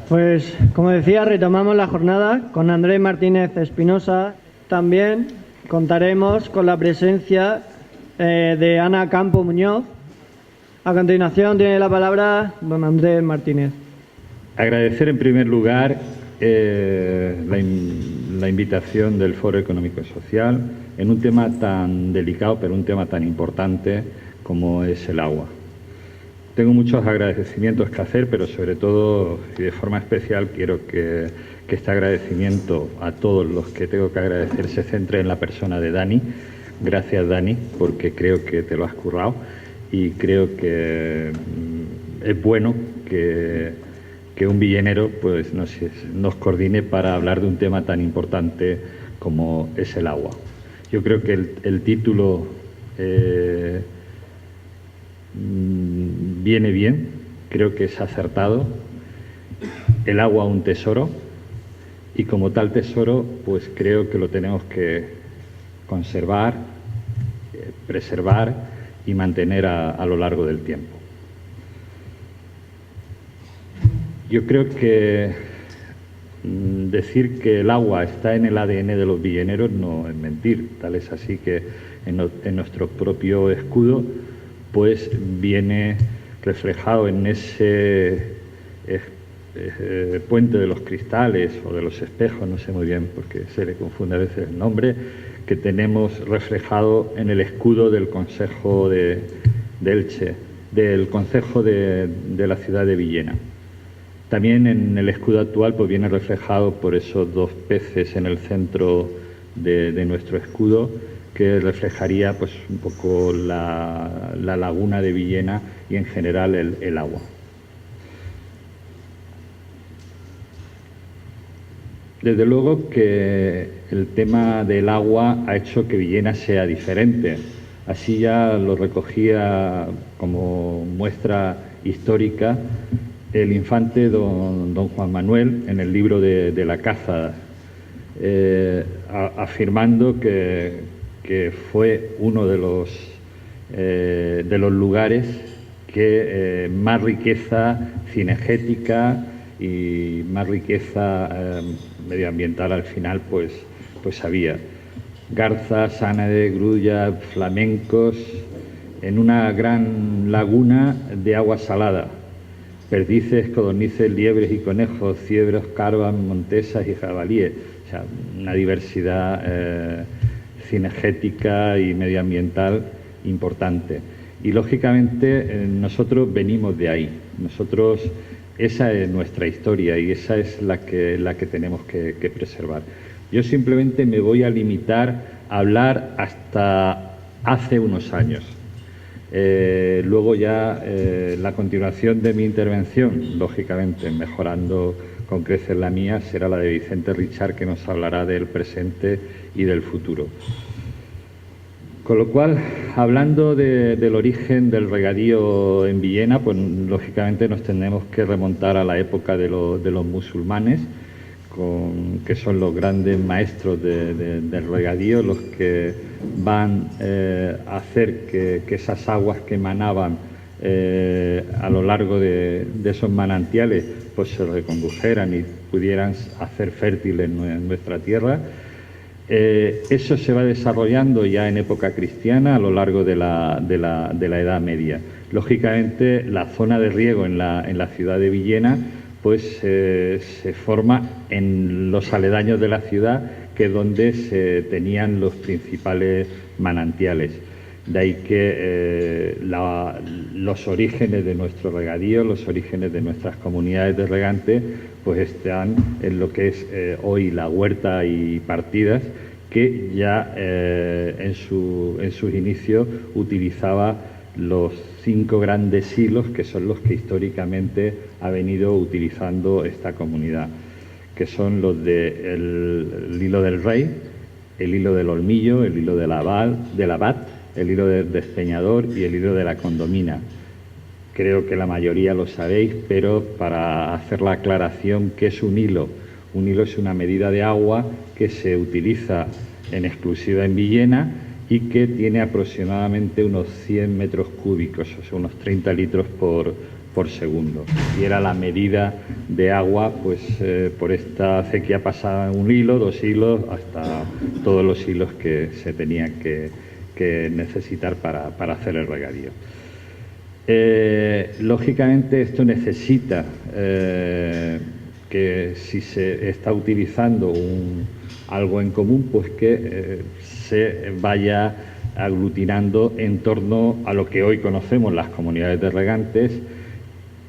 Pues, como decía, retomamos la jornada con Andrés Martínez Espinosa. También contaremos con la presencia de Ana Campo Muñoz. A continuación tiene la palabra don Andrés Martínez. Agradecer en primer lugar la invitación del Foro Económico y Social en un tema tan delicado, pero un tema tan importante como es el agua. Tengo muchos agradecimientos que hacer, pero sobre todo y de forma especial quiero que este agradecimiento a todos los que tengo que agradecer se centre en la persona de Dani. Gracias, Dani, porque creo que te lo has currado y creo que es bueno que un villenero pues, nos coordine para hablar de un tema tan importante como es el agua. Yo creo que el título viene bien, creo que es acertado. El agua, un tesoro, y como tal tesoro, pues creo que lo tenemos que conservar, preservar y mantener a lo largo del tiempo. Yo creo que decir que el agua está en el ADN de los villeneros no es mentir. Tal es así que en nuestro propio escudo pues viene reflejado en ese puente de los cristales o de los espejos, no sé muy bien porque se le confunde a veces el nombre, que tenemos reflejado en el escudo del Concejo de Elche, del Concejo de la ciudad de Villena. También en el escudo actual pues viene reflejado por esos dos peces en el centro de nuestro escudo, que reflejaría pues un poco la laguna de Villena y en general el agua. Desde luego que el tema del agua ha hecho que Villena sea diferente. Así ya lo recogía como muestra histórica el infante don Juan Manuel en el libro de la caza, afirmando que fue uno de los lugares que más riqueza cinegética y más riqueza medioambiental al final pues había. Garzas, ánade, grulla, flamencos, en una gran laguna de agua salada. Perdices, codornices, liebres y conejos, ciebros, carvas, montesas y jabalíes. O sea, una diversidad cinegética y medioambiental importante. Y lógicamente nosotros venimos de ahí. Esa es nuestra historia y esa es la que tenemos que preservar. Yo simplemente me voy a limitar a hablar hasta hace unos años. Luego ya la continuación de mi intervención, lógicamente mejorando con creces la mía, será la de Vicente Richard, que nos hablará del presente y del futuro. Con lo cual, hablando del origen del regadío en Villena, pues lógicamente nos tendremos que remontar a la época de los musulmanes, que son los grandes maestros del regadío, los que van a hacer que esas aguas que emanaban a lo largo de esos manantiales pues se recondujeran y pudieran hacer fértiles nuestra tierra. Eso se va desarrollando ya en época cristiana a lo largo de la Edad Media. Lógicamente, la zona de riego en la ciudad de Villena pues se forma en los aledaños de la ciudad, que es donde se tenían los principales manantiales. De ahí que los orígenes de nuestro regadío, los orígenes de nuestras comunidades de regantes, pues están en lo que es hoy la Huerta y Partidas, que ya en sus inicios utilizaba los 5 grandes hilos, que son los que históricamente ha venido utilizando esta comunidad, que son los del hilo del Rey, el hilo del Olmillo, el hilo del Abad, el hilo del Despeñador y el hilo de la Condomina. Creo que la mayoría lo sabéis, pero para hacer la aclaración, ¿qué es un hilo? Un hilo es una medida de agua que se utiliza en exclusiva en Villena y que tiene aproximadamente unos 100 metros cúbicos, o sea, unos 30 litros por segundo. Y era la medida de agua, pues por esta acequia pasaba un hilo, 2 hilos, hasta todos los hilos que se tenían que necesitar para hacer el regadío. Lógicamente esto necesita que si se está utilizando algo en común, pues que se vaya aglutinando en torno a lo que hoy conocemos las comunidades de regantes,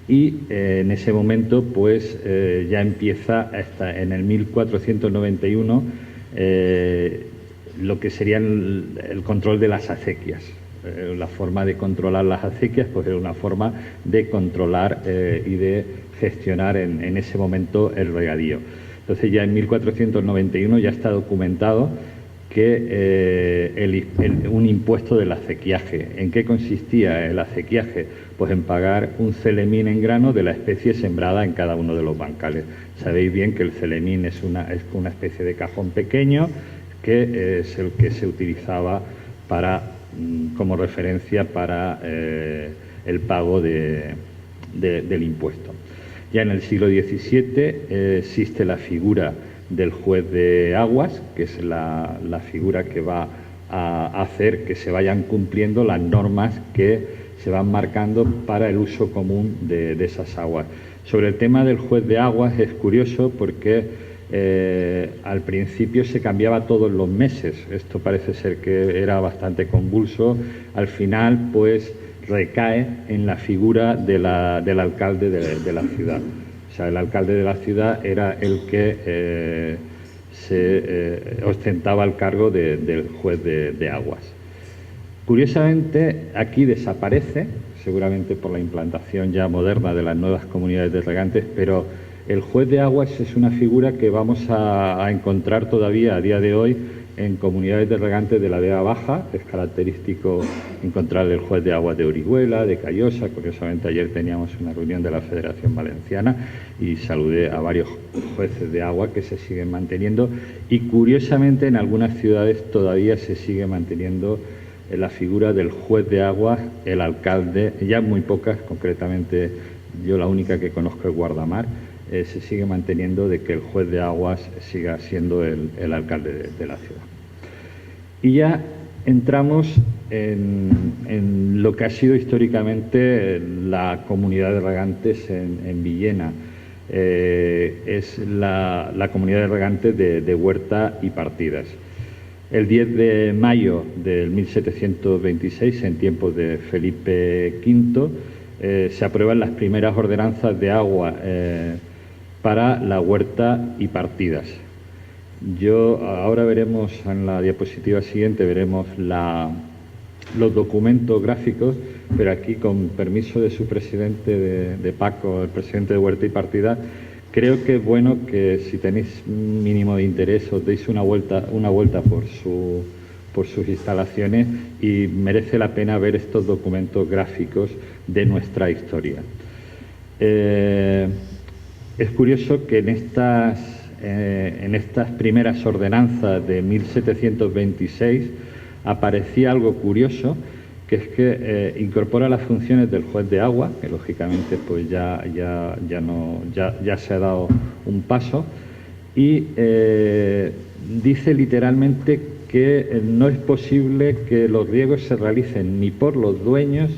y en ese momento pues ya empieza hasta en el 1491 lo que sería el control de las acequias. La forma de controlar las acequias pues era una forma de controlar y de gestionar en ese momento el regadío. Entonces ya en 1491 ya está documentado que un impuesto del acequiaje. ¿En qué consistía el acequiaje? Pues en pagar un celemín en grano de la especie sembrada en cada uno de los bancales. Sabéis bien que el celemín es una especie de cajón pequeño que es el que se utilizaba como referencia para el pago del impuesto. Ya en el siglo XVII existe la figura del juez de aguas, que es la figura que va a hacer que se vayan cumpliendo las normas que se van marcando para el uso común de esas aguas. Sobre el tema del juez de aguas es curioso porque al principio se cambiaba todos los meses. Esto parece ser que era bastante convulso. Al final pues recae en la figura del alcalde de la ciudad. O sea, el alcalde de la ciudad era el que ostentaba el cargo del juez de aguas. Curiosamente, aquí desaparece, seguramente por la implantación ya moderna de las nuevas comunidades de regantes, pero el juez de aguas es una figura que vamos a encontrar todavía a día de hoy en comunidades de regantes de la Vega Baja. Es característico encontrar el juez de aguas de Orihuela, de Callosa. Curiosamente ayer teníamos una reunión de la Federación Valenciana y saludé a varios jueces de agua que se siguen manteniendo, y curiosamente en algunas ciudades todavía se sigue manteniendo la figura del juez de aguas, el alcalde, ya muy pocas, concretamente yo la única que conozco es Guardamar. Se sigue manteniendo de que el juez de aguas siga siendo el alcalde de la ciudad. Y ya entramos en lo que ha sido históricamente la comunidad de regantes en Villena. Es la comunidad de regantes de Huerta y Partidas. El 10 de mayo del 1726, en tiempos de Felipe V, se aprueban las primeras ordenanzas de agua para la Huerta y Partidas. Ahora veremos en la diapositiva siguiente, veremos los documentos gráficos, pero aquí, con permiso de su presidente, de Paco, el presidente de Huerta y Partidas, creo que es bueno que, si tenéis un mínimo de interés, os deis una vuelta por sus instalaciones, y merece la pena ver estos documentos gráficos de nuestra historia. Es curioso que en estas primeras ordenanzas de 1726 aparecía algo curioso, que es que incorpora las funciones del juez de agua, que lógicamente pues ya se ha dado un paso, y dice literalmente que no es posible que los riegos se realicen ni por los dueños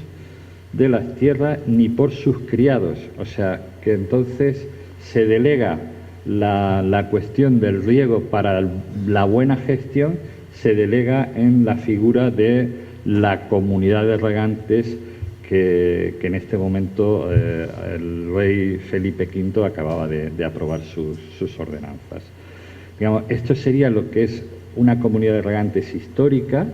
de las tierras ni por sus criados. O sea, que entonces se delega la cuestión del riego para la buena gestión, se delega en la figura de la comunidad de regantes que en este momento el rey Felipe V acababa de aprobar sus ordenanzas. Digamos, esto sería lo que es una comunidad de regantes histórica,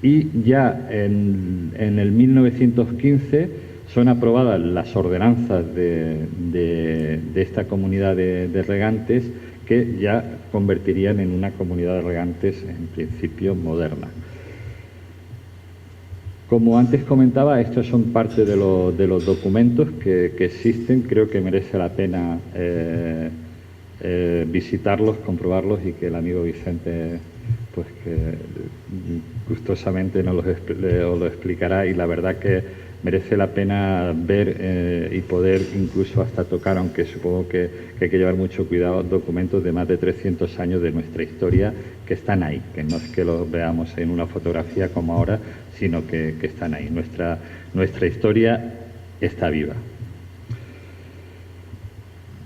y ya en el 1915 son aprobadas las ordenanzas de esta comunidad de regantes, que ya convertirían en una comunidad de regantes en principio moderna. Como antes comentaba, estos son parte de los documentos que existen. Creo que merece la pena visitarlos, comprobarlos, y que el amigo Vicente pues que gustosamente os lo explicará, y la verdad que merece la pena ver y poder incluso hasta tocar, aunque supongo que hay que llevar mucho cuidado, documentos de más de 300 años de nuestra historia que están ahí, que no es que los veamos en una fotografía como ahora, sino que están ahí. Nuestra historia está viva.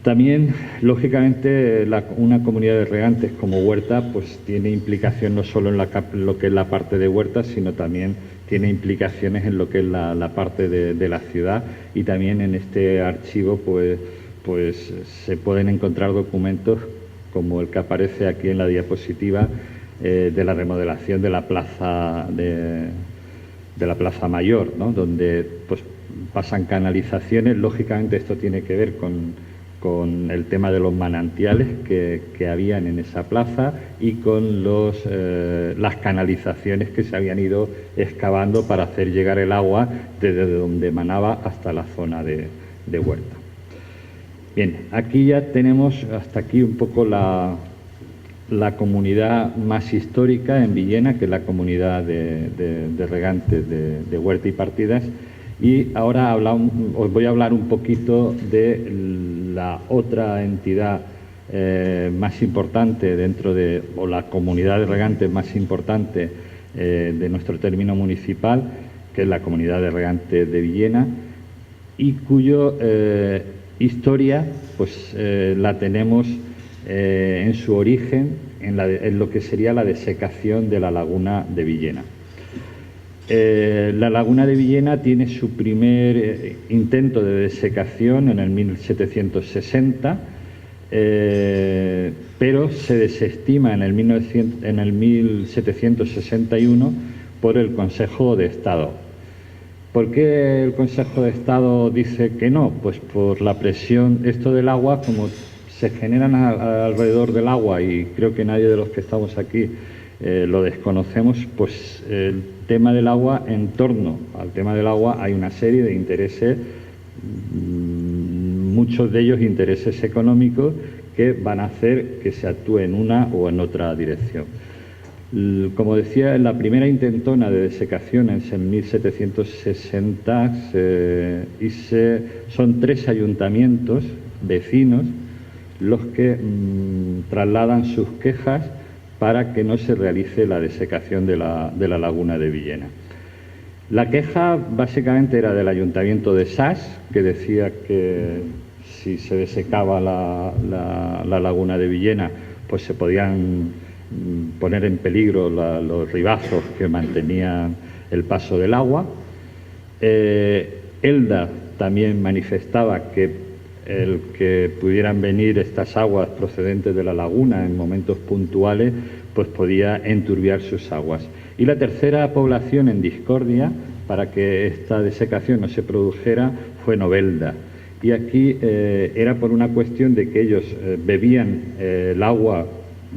También, lógicamente, una comunidad de regantes como Huerta pues tiene implicación no solo en lo que es la parte de Huerta, sino también tiene implicaciones en lo que es la parte de la ciudad, y también en este archivo pues se pueden encontrar documentos como el que aparece aquí en la diapositiva de la remodelación de la plaza de la Plaza Mayor, ¿no? Donde pues pasan canalizaciones. Lógicamente esto tiene que ver con el tema de los manantiales que habían en esa plaza y con las canalizaciones que se habían ido excavando para hacer llegar el agua desde donde emanaba hasta la zona de Huerta. Bien, aquí ya tenemos hasta aquí un poco la comunidad más histórica en Villena, que es la comunidad de regantes de Huerta y Partidas. Y ahora os voy a hablar un poquito de la otra entidad más importante o la comunidad de regantes más importante de nuestro término municipal, que es la comunidad de regantes de Villena, y cuyo historia pues la tenemos en su origen en lo que sería la desecación de la laguna de Villena. La laguna de Villena tiene su primer intento de desecación en el 1760, pero se desestima en el 1761 por el Consejo de Estado. ¿Por qué el Consejo de Estado dice que no? Pues por la presión, esto del agua, como se generan alrededor del agua, y creo que nadie de los que estamos aquí lo desconocemos, pues el tema del agua, en torno al tema del agua hay una serie de intereses, muchos de ellos intereses económicos, que van a hacer que se actúe en una o en otra dirección. Como decía, la primera intentona de desecación es en 1760 son 3 ayuntamientos vecinos los que trasladan sus quejas para que no se realice la desecación de la laguna de Villena. La queja básicamente era del ayuntamiento de Sas, que decía que si se desecaba la laguna de Villena, pues se podían poner en peligro los ribazos que mantenían el paso del agua. Elda también manifestaba que el que pudieran venir estas aguas procedentes de la laguna en momentos puntuales, pues podía enturbiar sus aguas. Y la tercera población en discordia, para que esta desecación no se produjera, fue Novelda. Y aquí era por una cuestión de que ellos bebían el agua,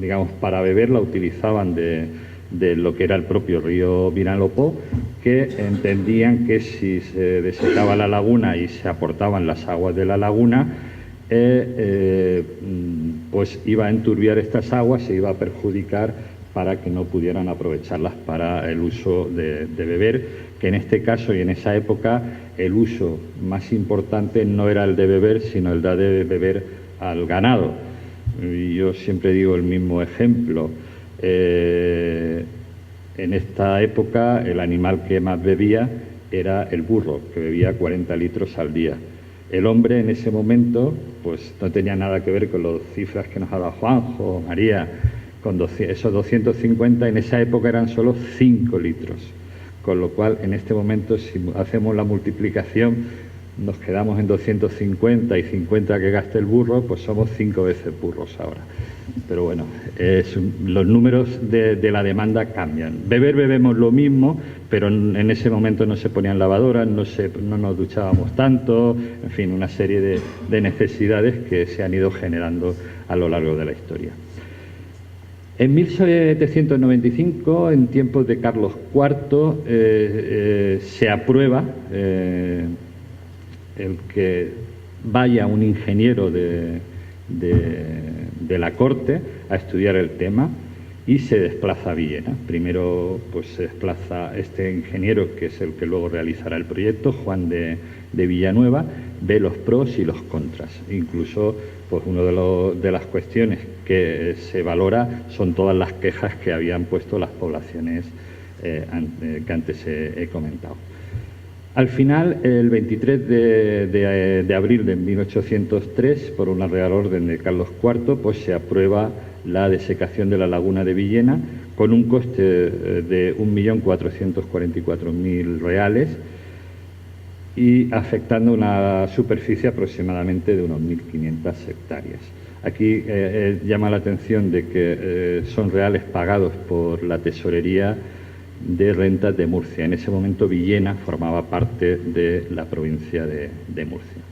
digamos, para beber la utilizaban de lo que era el propio río Vinalopó, que entendían que si se desecaba la laguna y se aportaban las aguas de la laguna, pues iba a enturbiar estas aguas, se iba a perjudicar para que no pudieran aprovecharlas para el uso de beber, que en este caso y en esa época el uso más importante no era el de beber, sino el de beber al ganado. Y yo siempre digo el mismo ejemplo. En esta época el animal que más bebía era el burro, que bebía 40 litros al día. El hombre en ese momento pues no tenía nada que ver con las cifras que nos ha dado Juanjo, María, con esos 250, en esa época eran solo 5 litros. Con lo cual, en este momento, si hacemos la multiplicación, nos quedamos en 250 y 50 que gaste el burro, pues somos 5 veces burros ahora. Pero bueno, los números de la demanda cambian. Bebemos lo mismo, pero en ese momento no se ponían lavadoras, no nos duchábamos tanto, en fin, una serie de necesidades que se han ido generando a lo largo de la historia. En 1795, en tiempos de Carlos IV, se aprueba el que vaya un ingeniero de la corte a estudiar el tema, y se desplaza a Villena. Primero pues se desplaza este ingeniero, que es el que luego realizará el proyecto, Juan de Villanueva, ve los pros y los contras. Incluso pues una de las cuestiones que se valora son todas las quejas que habían puesto las poblaciones que antes he comentado. Al final, el 23 de abril de 1803, por una real orden de Carlos IV, pues se aprueba la desecación de la laguna de Villena con un coste de 1.444.000 reales y afectando una superficie aproximadamente de unos 1.500 hectáreas. Aquí llama la atención de que son reales pagados por la Tesorería de Rentas de Murcia. En ese momento Villena formaba parte de la provincia de Murcia.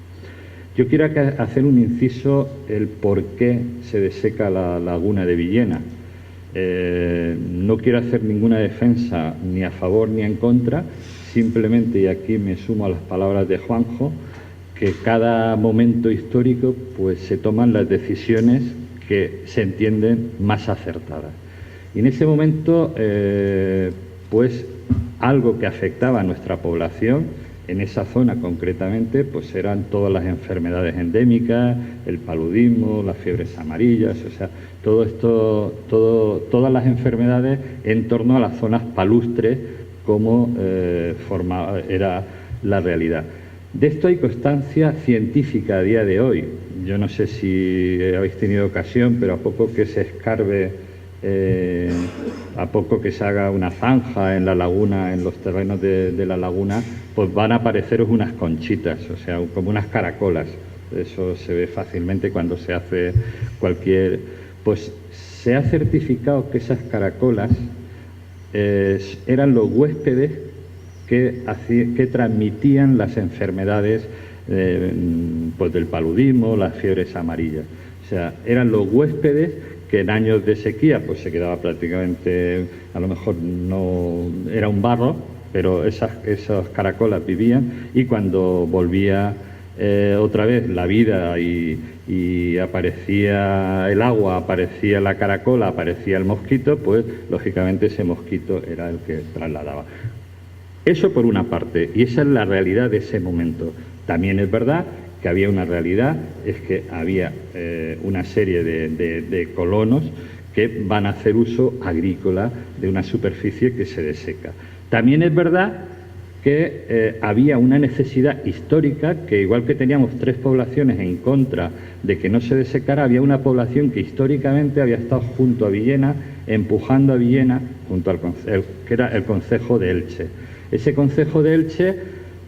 Yo quiero hacer un inciso el por qué se deseca la laguna de Villena. No quiero hacer ninguna defensa ni a favor ni en contra, simplemente, y aquí me sumo a las palabras de Juanjo, que cada momento histórico pues se toman las decisiones que se entienden más acertadas. Y en ese momento pues algo que afectaba a nuestra población en esa zona concretamente, pues eran todas las enfermedades endémicas, el paludismo, las fiebres amarillas, o sea, todo esto, todas las enfermedades en torno a las zonas palustres, como era la realidad. De esto hay constancia científica a día de hoy. Yo no sé si habéis tenido ocasión, pero a poco que se escarbe, a poco que se haga una zanja en la laguna, en los terrenos de la laguna, pues van a apareceros unas conchitas, o sea, como unas caracolas. Eso se ve fácilmente cuando se hace cualquier... Pues se ha certificado que esas caracolas eran los huéspedes que transmitían las enfermedades pues del paludismo, las fiebres amarillas. O sea, eran los huéspedes que en años de sequía pues se quedaba prácticamente, a lo mejor no era un barro, pero esas caracolas vivían, y cuando volvía otra vez la vida y aparecía el agua, aparecía la caracola, aparecía el mosquito, pues lógicamente ese mosquito era el que trasladaba. Eso por una parte, y esa es la realidad de ese momento. También es verdad que había una realidad, es que había una serie de colonos que van a hacer uso agrícola de una superficie que se deseca. También es verdad que había una necesidad histórica, que igual que teníamos tres poblaciones en contra de que no se desecara, había una población que históricamente había estado junto a Villena, empujando a Villena, junto al concejo, que era el concejo de Elche. Ese concejo de Elche,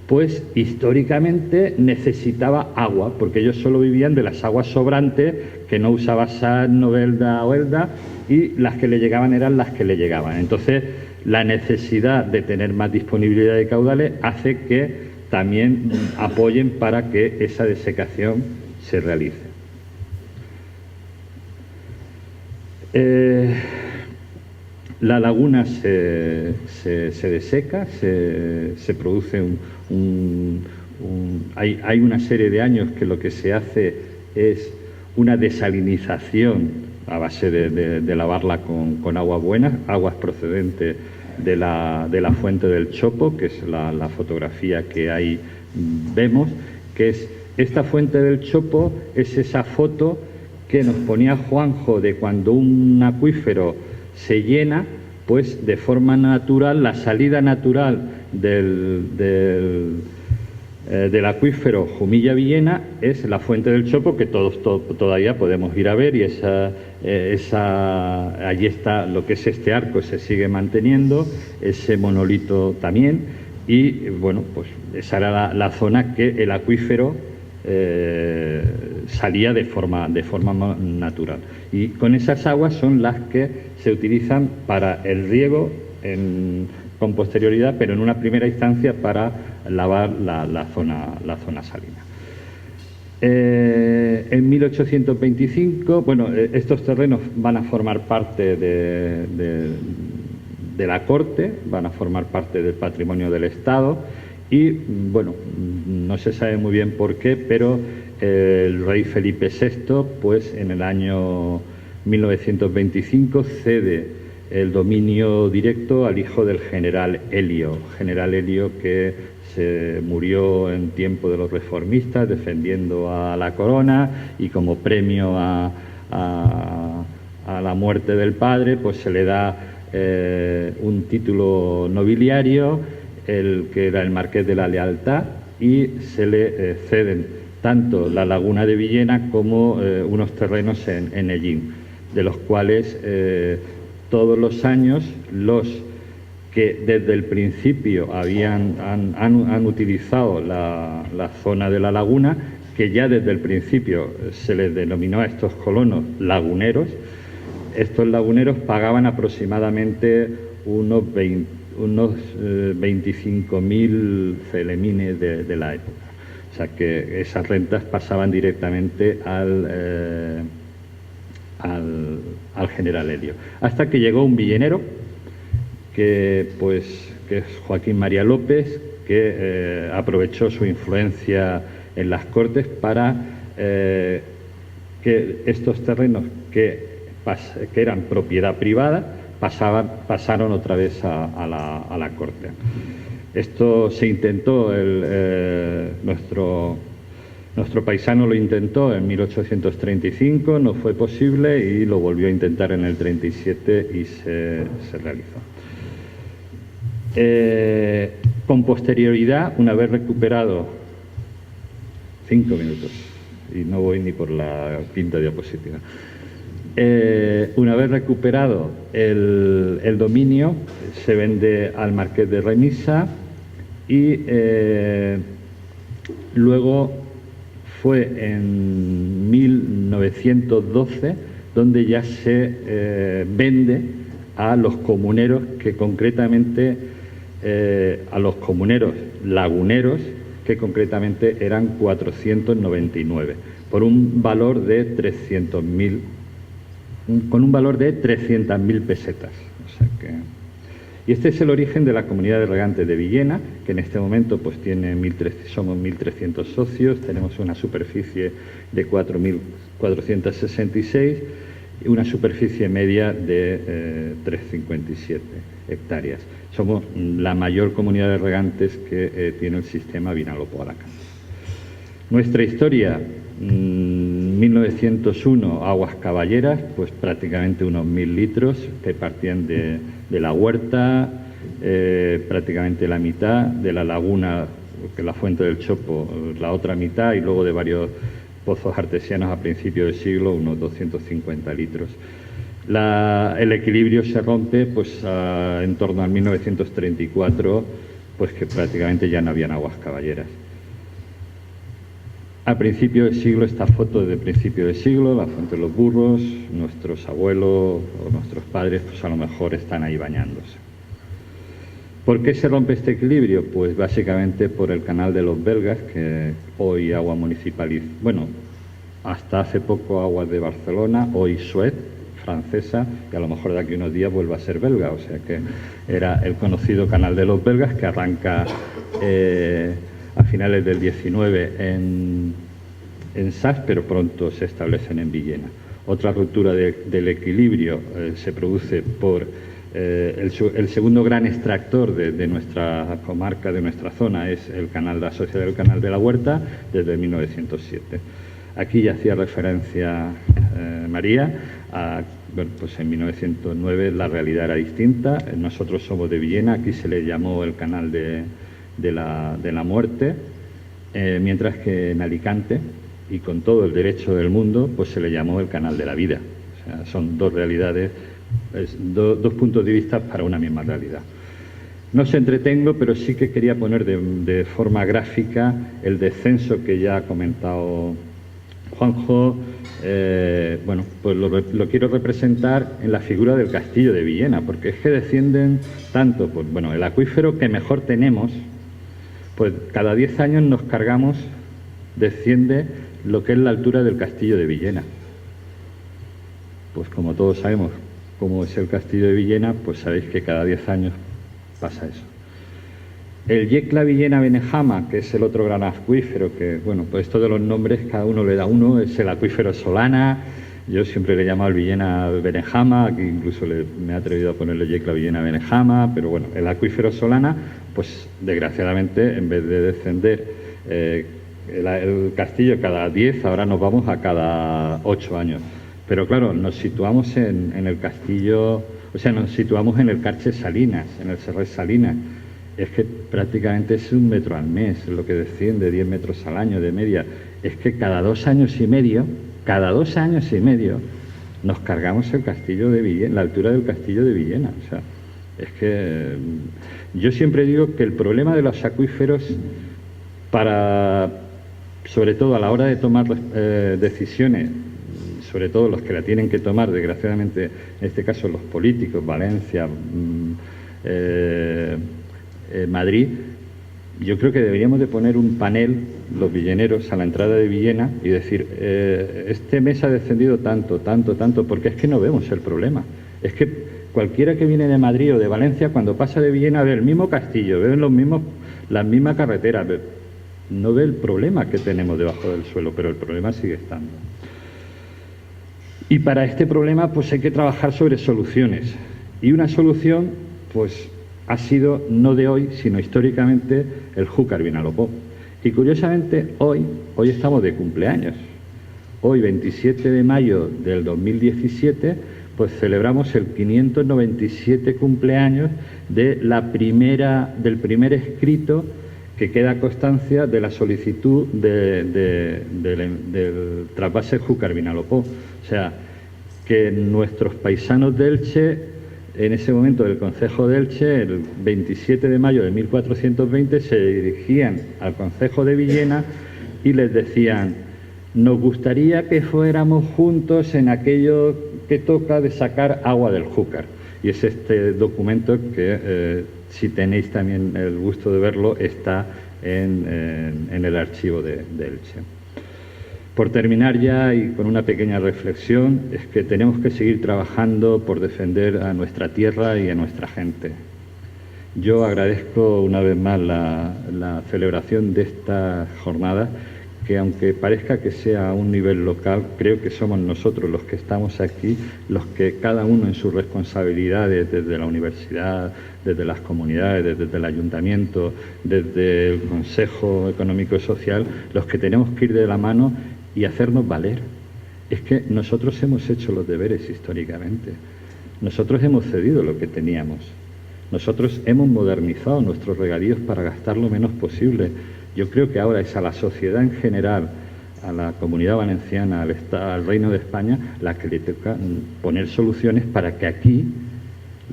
pues históricamente necesitaba agua, porque ellos solo vivían de las aguas sobrantes, que no usaba Sar, Novelda o Elda, y las que le llegaban eran las que le llegaban. Entonces, la necesidad de tener más disponibilidad de caudales hace que también apoyen para que esa desecación se realice. La laguna se deseca, se produce hay una serie de años que lo que se hace es una desalinización a base de lavarla con aguas buenas, aguas procedentes de la fuente del Chopo, que es la fotografía que ahí vemos, que es esta fuente del Chopo, es esa foto que nos ponía Juanjo de cuando un acuífero se llena, pues de forma natural, la salida natural del acuífero Jumilla-Villena es la fuente del Chopo, que todos todavía podemos ir a ver, y allí está lo que es este arco, se sigue manteniendo, ese monolito también, y bueno, pues esa era la zona que el acuífero salía de forma natural, y con esas aguas son las que se utilizan para el riego con posterioridad, pero en una primera instancia para lavar la zona salina. En 1825, bueno, estos terrenos van a formar parte de la corte, van a formar parte del patrimonio del Estado, y bueno, no se sabe muy bien por qué, pero el rey Felipe VI, pues en el año 1925 cede el dominio directo al hijo del general Elio que se murió en tiempo de los reformistas defendiendo a la corona, y como premio a la muerte del padre, pues se le da un título nobiliario, el que era el Marqués de la Lealtad, y se le ceden tanto la laguna de Villena como unos terrenos en Ellín, de los cuales todos los años los que desde el principio han utilizado la zona de la laguna, que ya desde el principio se les denominó a estos colonos laguneros. Estos laguneros pagaban aproximadamente unos 25.000 celemines de la época. O sea que esas rentas pasaban directamente al general Elio. Hasta que llegó un villenero, que es Joaquín María López, que aprovechó su influencia en las Cortes para que estos terrenos que eran propiedad privada pasaron otra vez a la Corte. Esto se intentó, nuestro paisano lo intentó en 1835, no fue posible, y lo volvió a intentar en el 37 y se realizó. Con posterioridad, una vez recuperado 5 minutos, y no voy ni por la quinta diapositiva. Una vez recuperado el dominio, se vende al Marqués de Remisa, y luego fue en 1912 donde ya se vende a los comuneros, que concretamente a los comuneros laguneros, que concretamente eran 499, por un valor de 300.000, con un valor de 300.000 pesetas. O sea que, y este es el origen de la comunidad de regantes de Villena, que en este momento pues somos 1.300 socios, tenemos una superficie de 4.466 y una superficie media de 357 hectáreas. Somos la mayor comunidad de regantes que tiene el sistema Vinalopó-Alacant. Nuestra historia: 1901, aguas caballeras, pues prácticamente unos 1.000 litros que partían de la huerta, prácticamente la mitad, de la laguna, que la fuente del Chopo, la otra mitad, y luego de varios pozos artesianos a principios del siglo, unos 250 litros. El equilibrio se rompe pues en torno al 1934, pues que prácticamente ya no habían aguas caballeras. A principio del siglo, esta foto de principio del siglo, la fuente de los burros, nuestros abuelos o nuestros padres pues a lo mejor están ahí bañándose. ¿Por qué se rompe este equilibrio? Pues básicamente por el canal de los belgas, que hoy agua municipal, bueno, hasta hace poco aguas de Barcelona, hoy Suez, francesa, y a lo mejor de aquí unos días vuelva a ser belga. O sea que era el conocido canal de los belgas, que arranca a finales del 19 en Sas, pero pronto se establecen en Villena. Otra ruptura del equilibrio se produce por el segundo gran extractor de nuestra comarca, de nuestra zona, es el canal de la Sociedad del Canal de la Huerta, desde 1907. Aquí ya hacía referencia María bueno, pues en 1909 la realidad era distinta. Nosotros somos de Villena, aquí se le llamó el canal de la muerte, mientras que en Alicante, y con todo el derecho del mundo, pues se le llamó el canal de la vida. O sea, son dos realidades, dos puntos de vista para una misma realidad. No os entretengo, pero sí que quería poner de forma gráfica el descenso que ya ha comentado Juanjo. Bueno, pues lo quiero representar en la figura del castillo de Villena, porque es que descienden tanto, pues bueno, el acuífero que mejor tenemos, pues cada 10 años nos cargamos, desciende lo que es la altura del castillo de Villena. Pues como todos sabemos cómo es el castillo de Villena, pues sabéis que cada 10 años pasa eso. El Yecla Villena Benejama, que es el otro gran acuífero, que bueno, pues esto de los nombres cada uno le da uno, es el acuífero Solana, Yo siempre le he llamado al Villena Benejama, aquí incluso me he atrevido a ponerle yecla Villena Benejama, pero bueno, el acuífero Solana, pues desgraciadamente, en vez de descender el castillo cada 10, ahora nos vamos a cada 8 años. Pero claro, nos situamos en el castillo, o sea, nos situamos en el Carche Salinas, en el Serret Salinas. Es que prácticamente es 1 metro al mes lo que desciende, 10 metros al año de media. Es que cada 2 años y medio, nos cargamos el castillo de Villena, la altura del castillo de Villena. O sea, es que yo siempre digo que el problema de los acuíferos, sobre todo a la hora de tomar decisiones, sobre todo los que la tienen que tomar, desgraciadamente, en este caso los políticos, Valencia, Madrid, yo creo que deberíamos de poner un panel, los villeneros, a la entrada de Villena y decir, este mes ha descendido tanto, porque es que no vemos el problema. Es que cualquiera que viene de Madrid o de Valencia, cuando pasa de Villena, ve el mismo castillo, ve las mismas carreteras, no ve el problema que tenemos debajo del suelo, pero el problema sigue estando. Y para este problema pues hay que trabajar sobre soluciones. Y una solución pues ha sido, no de hoy, sino históricamente, el Júcar Vinalopó. Y curiosamente hoy estamos de cumpleaños. Hoy, 27 de mayo del 2017, pues celebramos el 597 cumpleaños del primer escrito que queda constancia de la solicitud del trasvase Júcar Vinalopó. O sea, que nuestros paisanos de Elche, en ese momento del concejo de Elche, el 27 de mayo de 1420, se dirigían al concejo de Villena y les decían: nos gustaría que fuéramos juntos en aquello que toca de sacar agua del Júcar. Y es este documento que, si tenéis también el gusto de verlo, está en el archivo de Elche. Por terminar ya, y con una pequeña reflexión, es que tenemos que seguir trabajando por defender a nuestra tierra y a nuestra gente. Yo agradezco una vez más la celebración de esta jornada, que aunque parezca que sea a un nivel local, creo que somos nosotros los que estamos aquí, los que cada uno en sus responsabilidades, desde la universidad, desde las comunidades, desde el ayuntamiento, desde el Consejo Económico y Social, los que tenemos que ir de la mano y hacernos valer. Es que nosotros hemos hecho los deberes históricamente, nosotros hemos cedido lo que teníamos, nosotros hemos modernizado nuestros regadíos para gastar lo menos posible. Yo creo que ahora es a la sociedad en general, a la Comunidad Valenciana, al Reino de España, la que le toca poner soluciones para que aquí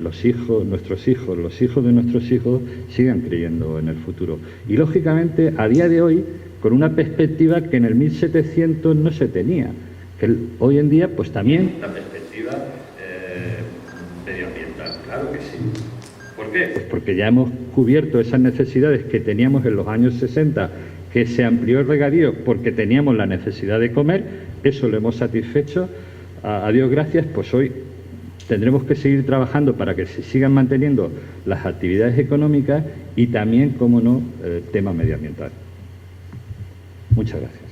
los hijos, nuestros hijos, los hijos de nuestros hijos sigan creyendo en el futuro. Y lógicamente, a día de hoy, con una perspectiva que en el 1700 no se tenía, que hoy en día pues también la perspectiva medioambiental, claro que sí. ¿Por qué? Pues porque ya hemos cubierto esas necesidades que teníamos en los años 60, que se amplió el regadío porque teníamos la necesidad de comer, eso lo hemos satisfecho, a Dios gracias. Pues hoy tendremos que seguir trabajando para que se sigan manteniendo las actividades económicas y también, como no, el tema medioambiental. Muchas gracias.